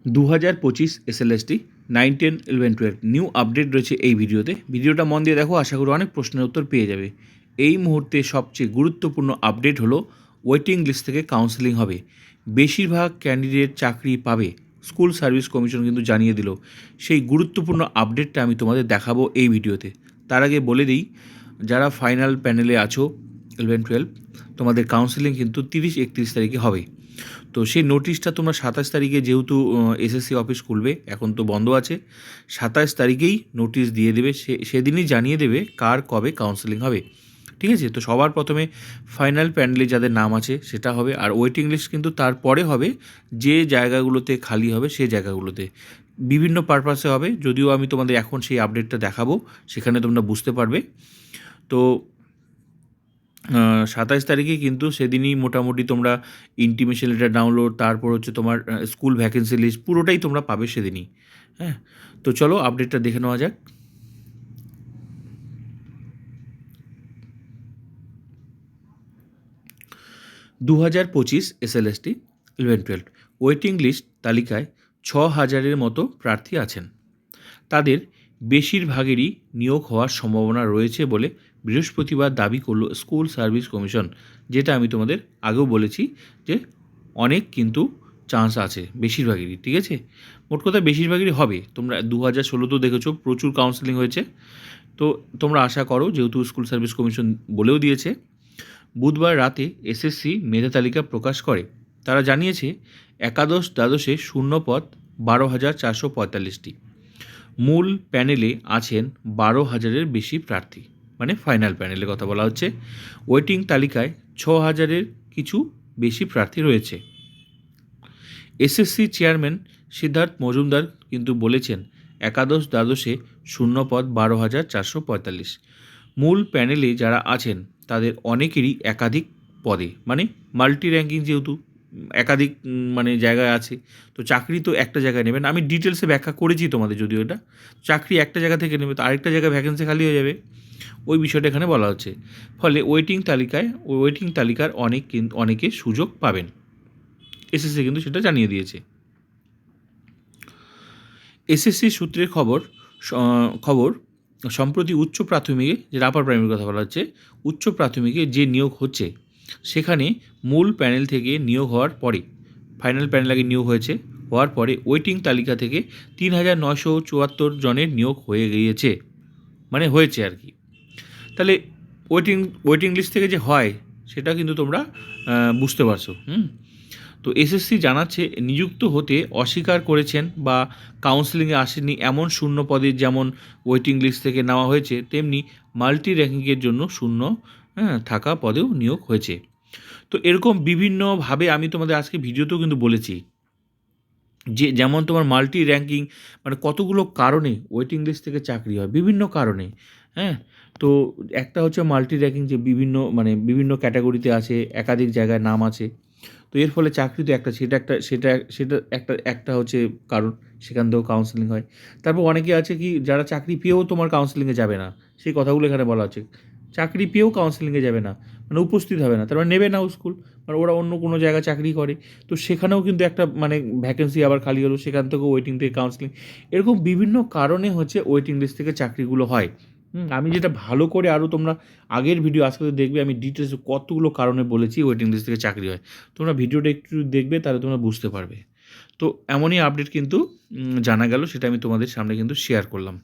2025 SLST 9, 10, 11, 12 new update রয়েছে এই ভিডিওতে। ভিডিওটা মন দিয়ে দেখো, আশা করি অনেক প্রশ্নের উত্তর পেয়ে যাবে। এই মুহূর্তে সবচেয়ে গুরুত্বপূর্ণ আপডেট হলো ওয়েটিং লিস্ট থেকে কাউন্সেলিং হবে। বেশিরভাগ ক্যান্ডিডেট চাকরি পাবে, স্কুল সার্ভিস কমিশন কিন্তু জানিয়ে দিল। সেই গুরুত্বপূর্ণ আপডেটটা আমি তোমাদের দেখাবো এই ভিডিওতে। তার আগে বলে দিই, যারা ফাইনাল প্যানেলে আছো 11, 12, তোমাদের কাউন্সেলিং কিন্তু 30-31 তারিখে হবে। তো সেই নোটিশটা তোমরা 27 তারিখে, যেহেতু এসএসসি অফিস খুলবে, এখন তো বন্ধ আছে, 27 তারিখেই নোটিশ দিয়ে দেবে। সেদিনই জানিয়ে দেবে কার কবে কাউন্সেলিং হবে, ঠিক আছে? তো সবার প্রথমে ফাইনাল প্যানেলে যাদের নাম আছে সেটা হবে, আর ওয়েটিং লিস্ট কিন্তু তারপরে হবে যে জায়গাগুলোতে খালি হবে সেই জায়গাগুলোতে। বিভিন্ন পারপাসে হবে, যদিও আমি তোমাদের এখন সেই আপডেটটা দেখাবো, সেখানে তোমরা বুঝতে পারবে। তো 27 তারিখে কিন্তু সেদিনই মোটামুটি তোমরা ইন্টিমেশন লেটার ডাউনলোড, তারপর হচ্ছে তোমার স্কুল ভ্যাকেন্সি লিস্ট পুরোটাই তোমরা পাবে সেদিনই। হ্যাঁ, তো চলো আপডেটটা দেখে নেওয়া যাক। $2025 এসএলএসটি 11, 12 ওয়েটিং লিস্ট তালিকায় 6,000-এর মতো প্রার্থী আছেন। তাদের বেশিরভাগেরই নিয়োগ হওয়ার সম্ভাবনা রয়েছে বলে বৃহস্পতিবার দাবি করল স্কুল সার্ভিস কমিশন। যেটা আমি তোমাদের আগেও বলেছি যে অনেক কিন্তু চান্স আছে বেশিরভাগেরই, ঠিক আছে? মোট কথা বেশিরভাগেরই হবে। তোমরা 2016তেও দেখেছো প্রচুর কাউন্সেলিং হয়েছে। তো তোমরা আশা করো, যেহেতু স্কুল সার্ভিস কমিশন বলেও দিয়েছে। বুধবার রাতে এসএসসি মেধা তালিকা প্রকাশ করে। তারা জানিয়েছে একাদশ দ্বাদশে শূন্যপদ 12,445টি। মূল প্যানেলে আছেন 12,000-এর বেশি প্রার্থী, মানে ফাইনাল প্যানেলে কথা বলা হচ্ছে। ওয়েটিং তালিকায় 6,000-এর কিছু বেশি প্রার্থী রয়েছে। এসএসসি চেয়ারম্যান সিদ্ধার্থ মজুমদার কিন্তু বলেছেন একাদশ দ্বাদশে শূন্যপদ 12,445। মূল প্যানেলে যারা আছেন তাদের অনেকেরই একাধিক পদে, মানে মাল্টি র্যাঙ্কিং, যেহেতু একাধিক মানে জায়গায় আছে, তো চাকরি তো একটা জায়গায় নেবেন। আমি ডিটেলসে ব্যাখ্যা করেছি তোমাদের, যদিও এটা চাকরি একটা জায়গা থেকে নেবে তো আরেকটা জায়গায় ভ্যাকেন্সি খালি হয়ে যাবে, ওই বিষয়টা এখানে বলা হচ্ছে। ফলে ওয়েটিং তালিকার অনেকে সুযোগ পাবেন। এসএসসি কিন্তু সেটা জানিয়ে দিয়েছে। এসএসসি সূত্রের খবর সম্প্রতি উচ্চ প্রাথমিকে, যেটা আপার প্রাইমারির কথা বলা হচ্ছে, উচ্চ প্রাথমিকে যে নিয়োগ হচ্ছে সেখানে মূল প্যানেল থেকে নিয়োগ হওয়ার পরে, ফাইনাল প্যানেল আগে নিয়োগ হওয়ার পরে ওয়েটিং তালিকা থেকে 3,974 জনের নিয়োগ হয়ে গিয়েছে, মানে হয়েছে আর কি। তাহলে ওয়েটিং লিস্ট থেকে যে হয় সেটা কিন্তু তোমরা বুঝতে পারছো। তো এসএসসি জানাচ্ছে নিযুক্ত হতে অস্বীকার করেছেন বা কাউন্সেলিংয়ে আসেনি এমন শূন্য পদে যেমন ওয়েটিং লিস্ট থেকে নেওয়া হয়েছে, তেমনি মাল্টি র্যাঙ্কিংয়ের জন্য শূন্য থাকা পদেও নিয়োগ হয়েছে। তো এরকম বিভিন্নভাবে আমি তোমাদের আজকে ভিডিওতেও কিন্তু বলেছি যে যেমন তোমার মাল্টি র্যাঙ্কিং, মানে কতগুলো কারণে ওয়েটিং লিস্ট থেকে চাকরি হয়, বিভিন্ন কারণে। হ্যাঁ, তো একটা হচ্ছে মাল্টি র্যাঙ্কিং, যে বিভিন্ন ক্যাটাগরিতে আছে, একাধিক জায়গায় নাম আছে। তো এর ফলে চাকরি তো একটা, সেটা একটা হচ্ছে কারণ, সেখান থেকেও কাউন্সেলিং হয়। তারপর অনেকে আছে কি, যারা চাকরি পেয়েও তোমার কাউন্সেলিংয়ে যাবে না, সেই কথাগুলো এখানে বলা হচ্ছে। চাকরি পেয়েও কাউন্সেলিংয়ে যাবে না, মানে উপস্থিত হবে না, তার মানে নেবে না স্কুল, মানে ওরা অন্য কোনো জায়গায় চাকরি করে। তো সেখানেও কিন্তু একটা মানে ভ্যাকেন্সি আবার খালি হলো, সেখান থেকেও ওয়েটিং থেকে কাউন্সেলিং, এরকম বিভিন্ন কারণে হচ্ছে ওয়েটিং লিস্ট থেকে চাকরিগুলো হয়। আমি যেটা ভালো করে, আরও তোমরা আগের ভিডিও আজকে দেখবে, আমি ডিটেলস কতগুলো কারণে বলেছি ওয়েটিং লিস্ট থেকে চাকরি হয়। তোমরা ভিডিওটা একটু দেখবে, তাহলে তোমরা বুঝতে পারবে। তো এমনই আপডেট কিন্তু জানা গেল, সেটা আমি তোমাদের সামনে কিন্তু শেয়ার করলাম।